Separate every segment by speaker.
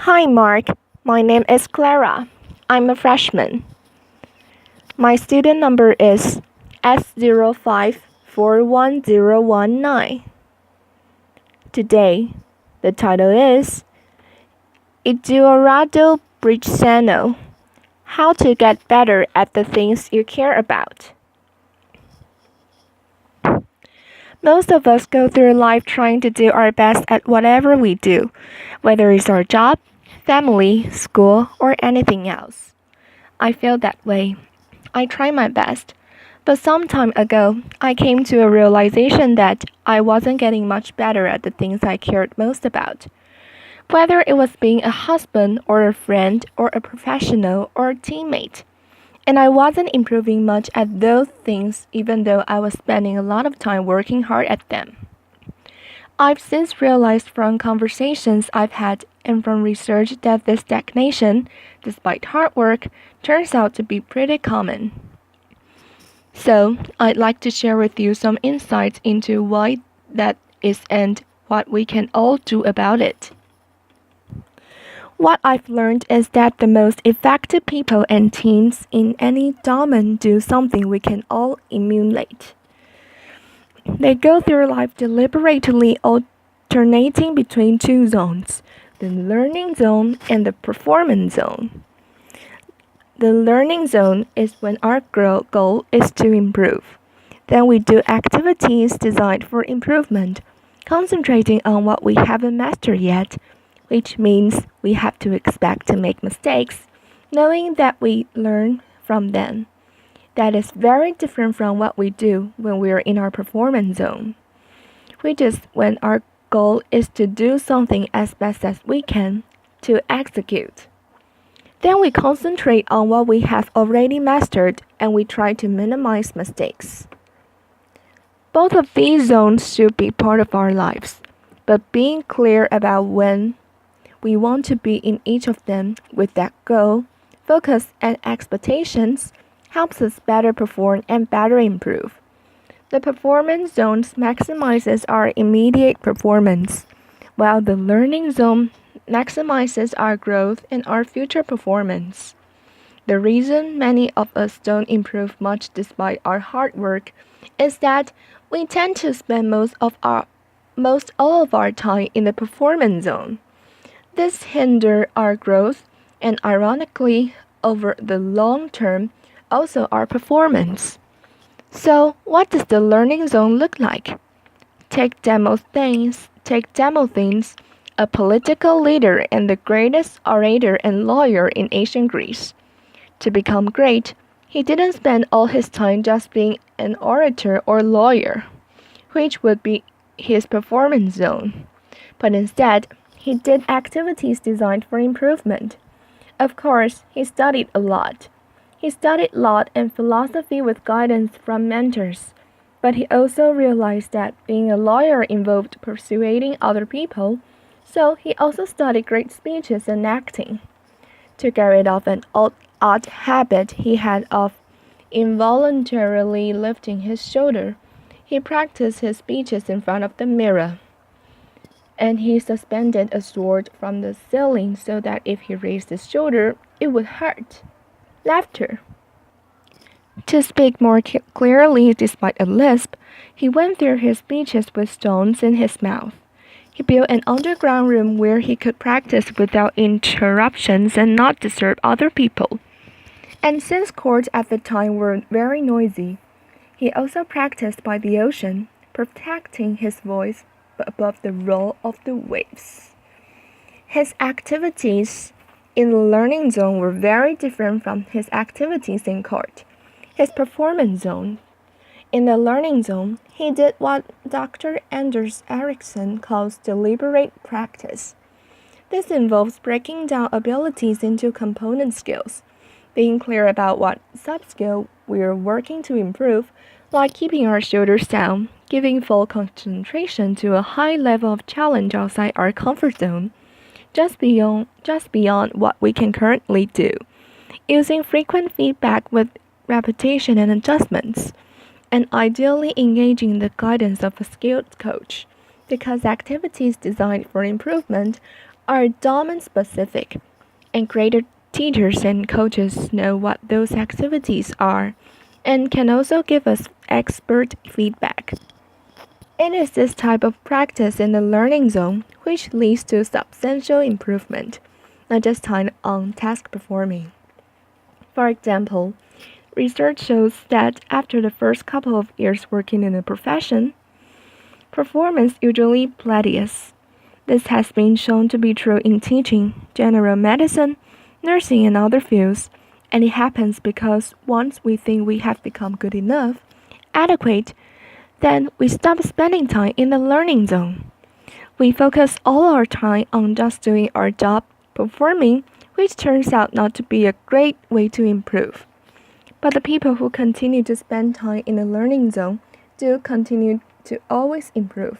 Speaker 1: Hi, Mark. My name is Clara. I'm a freshman. My student number is S05411019. Today, the title is Eduardo Briceño, How to Get Better at the Things You Care About. Most of us go through life trying to do our best at whatever we do, whether it's our job, family, school, or anything else. I feel that way. I try my best. But some time ago, I came to a realization that I wasn't getting much better at the things I cared most about. Whether it was being a husband or a friend or a professional or a teammate. And I wasn't improving much at those things even though I was spending a lot of time working hard at them. I've since realized from conversations I've had and from research that this stagnation, despite hard work, turns out to be pretty common. So, I'd like to share with you some insights into why that is and what we can all do about it. What I've learned is that the most effective people and teams in any domain do something we can all emulate. They go through life deliberately alternating between two zones, the learning zone and the performance zone. The learning zone is when our goal is to improve. Then we do activities designed for improvement, concentrating on what we haven't mastered yet, which means we have to expect to make mistakes, knowing that we learn from them. That is very different from what we do when we are in our performance zone, which is when our goal is to do something as best as we can to execute. Then we concentrate on what we have already mastered and we try to minimize mistakes. Both of these zones should be part of our lives, but being clear about when we want to be in each of them with that goal, focus, and expectations helps us better perform and better improve. The performance zone maximizes our immediate performance, while the learning zone maximizes our growth and our future performance. The reason many of us don't improve much despite our hard work is that we tend to spend most all of our time in the performance zone. This hinders our growth and ironically over the long term also our performance. So, what does the learning zone look like? Take Demosthenes, a political leader and the greatest orator and lawyer in ancient Greece. To become great, he didn't spend all his time just being an orator or lawyer, which would be his performance zone, but instead, he did activities designed for improvement. Of course, he studied a lot. He studied law and philosophy with guidance from mentors, but he also realized that being a lawyer involved persuading other people, so he also studied great speeches and acting. To get rid of an odd habit he had of involuntarily lifting his shoulder, he practiced his speeches in front of the mirror. And he suspended a sword from the ceiling so that if he raised his shoulder, it would hurt. Laughter. To speak more clearly despite a lisp, he went through his speeches with stones in his mouth. He built an underground room where he could practice without interruptions and not disturb other people. And since courts at the time were very noisy, he also practiced by the ocean, protecting his voice above the roll of the waves. His activities in the learning zone were very different from his activities in court. His performance zone. In the learning zone, he did what Dr. Anders Ericsson calls deliberate practice. This involves breaking down abilities into component skills, being clear about what sub-skill we are working to improve, like keeping our shoulders down, giving full concentration to a high level of challenge outside our comfort zone, just beyond what we can currently do, using frequent feedback with repetition and adjustments, and ideally engaging the guidance of a skilled coach, because activities designed for improvement are domain specific, and greater teachers and coaches know what those activities are and can also give us expert feedback. It is this type of practice in the learning zone which leads to substantial improvement, not just time on task performing. For example, research shows that after the first couple of years working in a profession, performance usually plateaus. This has been shown to be true in teaching, general medicine, nursing, and other fields, and it happens because once we think we have become good enough, adequate, then we stop spending time in the learning zone. We focus all our time on just doing our job, performing, which turns out not to be a great way to improve. But the people who continue to spend time in the learning zone do continue to always improve.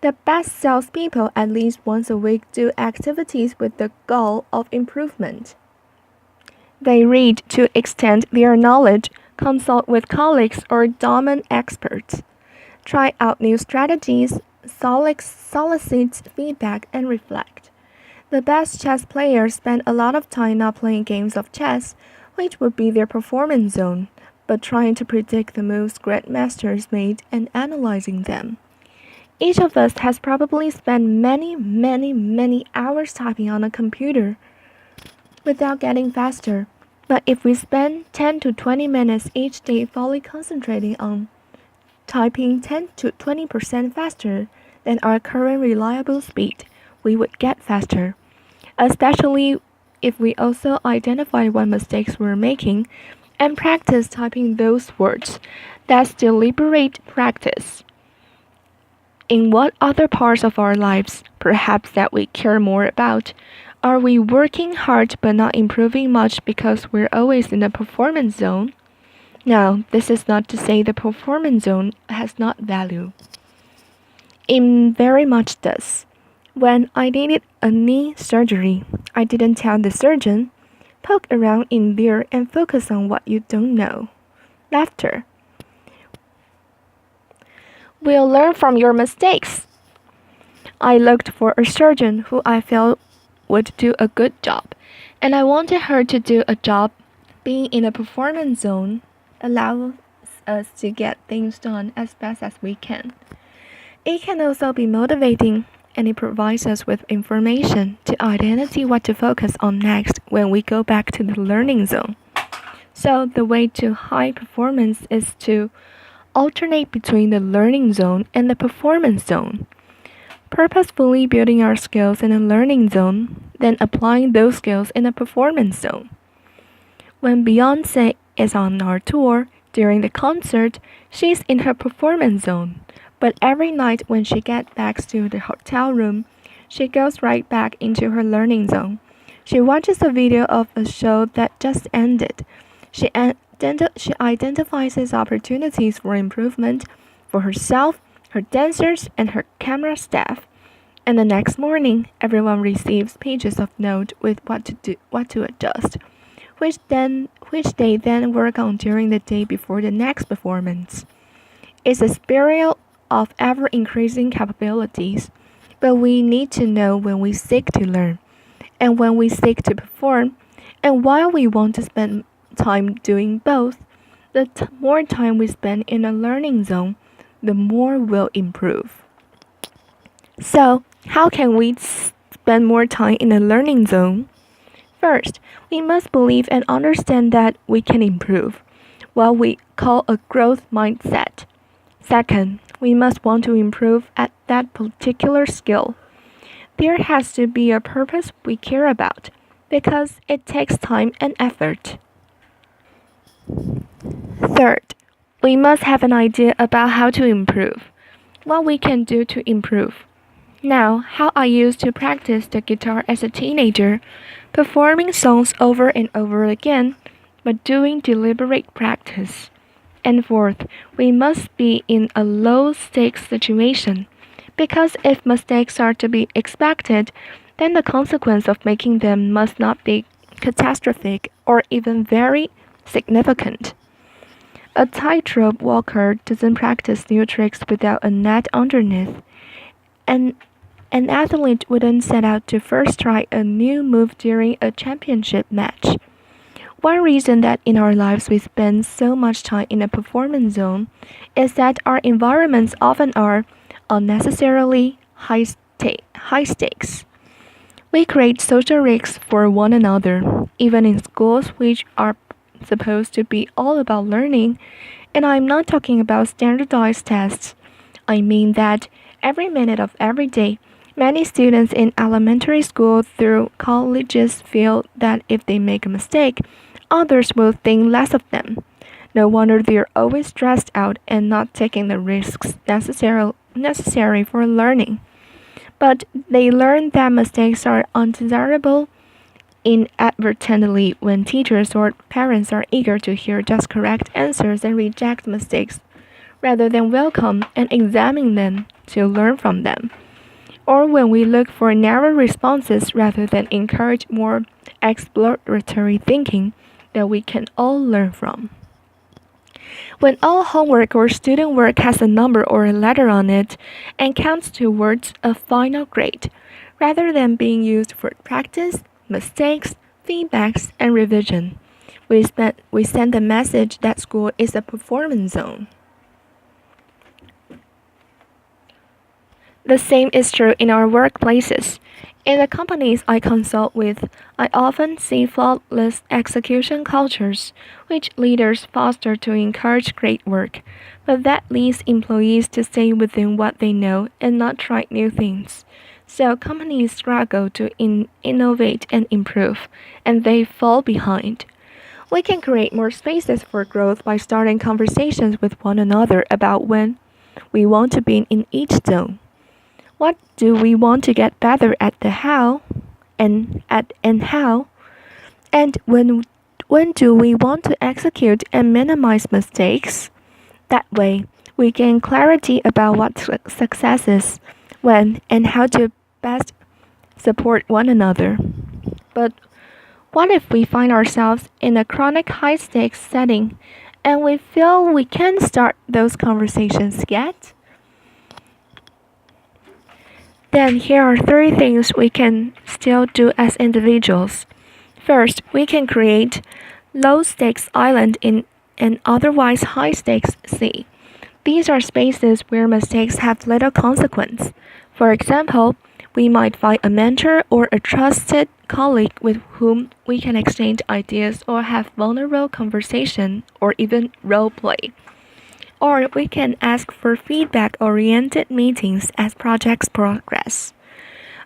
Speaker 1: The best salespeople at least once a week do activities with the goal of improvement. They read to extend their knowledge, consult with colleagues or domain experts, try out new strategies, solicit feedback, and reflect. The best chess players spend a lot of time not playing games of chess, which would be their performance zone, but trying to predict the moves grandmasters made and analyzing them. Each of us has probably spent many hours typing on a computer without getting faster. But if we spend 10 to 20 minutes each day fully concentrating on typing 10 to 20% faster than our current reliable speed, we would get faster. Especially if we also identify what mistakes we're making and practice typing those words. That's deliberate practice. In what other parts of our lives, perhaps that we care more about, are we working hard but not improving much because we're always in the performance zone? Now, this is not to say the performance zone has not value. It very much does. When I needed a knee surgery, I didn't tell the surgeon, poke around in there and focus on what you don't know. Laughter. We'll learn from your mistakes. I looked for a surgeon who I felt would do a good job, and I wanted her to do a job. Being in a performance zone allows us to get things done as fast as we can. It can also be motivating, and it provides us with information to identify what to focus on next when we go back to the learning zone. So the way to high performance is to alternate between the learning zone and the performance zone. Purposefully building our skills in a learning zone, then applying those skills in a performance zone. When Beyoncé is on our tour, during the concert, she's in her performance zone. But every night when she gets back to the hotel room, she goes right back into her learning zone. She watches a video of a show that just ended. She identifies opportunities for improvement for herself, her dancers, and her camera staff. And the next morning, everyone receives pages of notes with what to adjust, which they then work on during the day before the next performance. It's a spiral of ever-increasing capabilities, but we need to know when we seek to learn, and when we seek to perform, and while we want to spend time doing both, the more time we spend in a learning zone, the more we'll improve. So, how can we spend more time in a learning zone? First, we must believe and understand that we can improve, what we call a growth mindset. Second, we must want to improve at that particular skill. There has to be a purpose we care about, because it takes time and effort. Third, we must have an idea about how to improve, what we can do to improve. Now, how I used to practice the guitar as a teenager, performing songs over and over again, but doing deliberate practice. And fourth, we must be in a low-stakes situation, because if mistakes are to be expected, then the consequence of making them must not be catastrophic or even very significant. A tightrope walker doesn't practice new tricks without a net underneath, and An athlete wouldn't set out to first try a new move during a championship match. One reason that in our lives we spend so much time in a performance zone is that our environments often are unnecessarily high stakes. We create social risks for one another, even in schools which are supposed to be all about learning. And I'm not talking about standardized tests. I mean that every minute of every day, many students in elementary school through colleges feel that if they make a mistake, others will think less of them. No wonder they're always stressed out and not taking the risks necessary for learning. But they learn that mistakes are undesirable inadvertently when teachers or parents are eager to hear just correct answers and reject mistakes rather than welcome and examine them to learn from them. Or when we look for narrow responses rather than encourage more exploratory thinking that we can all learn from. When all homework or student work has a number or a letter on it and counts towards a final grade, rather than being used for practice, mistakes, feedbacks, and revision, we send the message that school is a performance zone. The same is true in our workplaces. In the companies I consult with, I often see flawless execution cultures, which leaders foster to encourage great work, but that leads employees to stay within what they know and not try new things. So companies struggle to innovate and improve, and they fall behind. We can create more spaces for growth by starting conversations with one another about when we want to be in each zone. What do we want to get better at the how and how? And when do we want to execute and minimize mistakes? That way, we gain clarity about what success is, when and how to best support one another. But what if we find ourselves in a chronic high stakes setting and we feel we can't start those conversations yet? Then here are three things we can still do as individuals. First, we can create low stakes island in an otherwise high stakes sea. These are spaces where mistakes have little consequence. For example, we might find a mentor or a trusted colleague with whom we can exchange ideas or have vulnerable conversation or even role play. Or we can ask for feedback-oriented meetings as projects progress.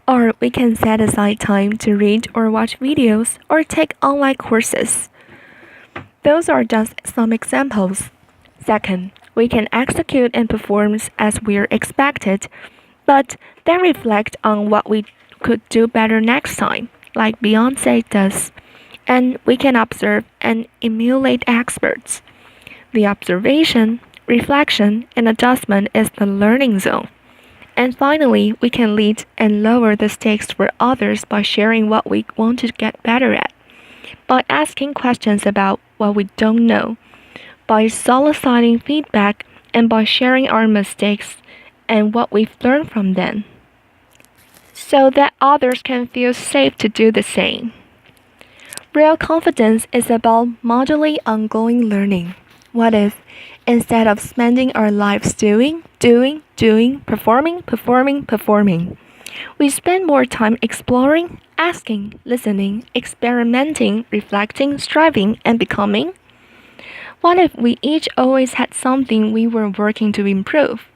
Speaker 1: Or we can set aside time to read or watch videos or take online courses. Those are just some examples. Second, we can execute and perform as we're expected, but then reflect on what we could do better next time, like Beyoncé does. And we can observe and emulate experts. The observation, reflection, and adjustment is the learning zone. And finally, we can lead and lower the stakes for others by sharing what we want to get better at, by asking questions about what we don't know, by soliciting feedback, and by sharing our mistakes and what we've learned from them, so that others can feel safe to do the same. Real confidence is about modeling ongoing learning. What if, instead of spending our lives doing, performing, we spend more time exploring, asking, listening, experimenting, reflecting, striving, and becoming? What if we each always had something we were working to improve?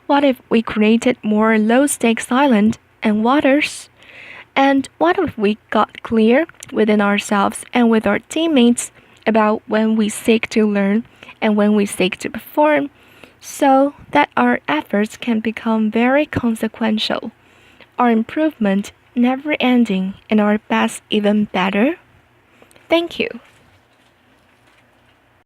Speaker 1: What if we created more low-stakes islands and waters? And what if we got clear within ourselves and with our teammates about when we seek to learn and when we seek to perform, so that our efforts can become very consequential, our improvement never ending, and our best even better? Thank you.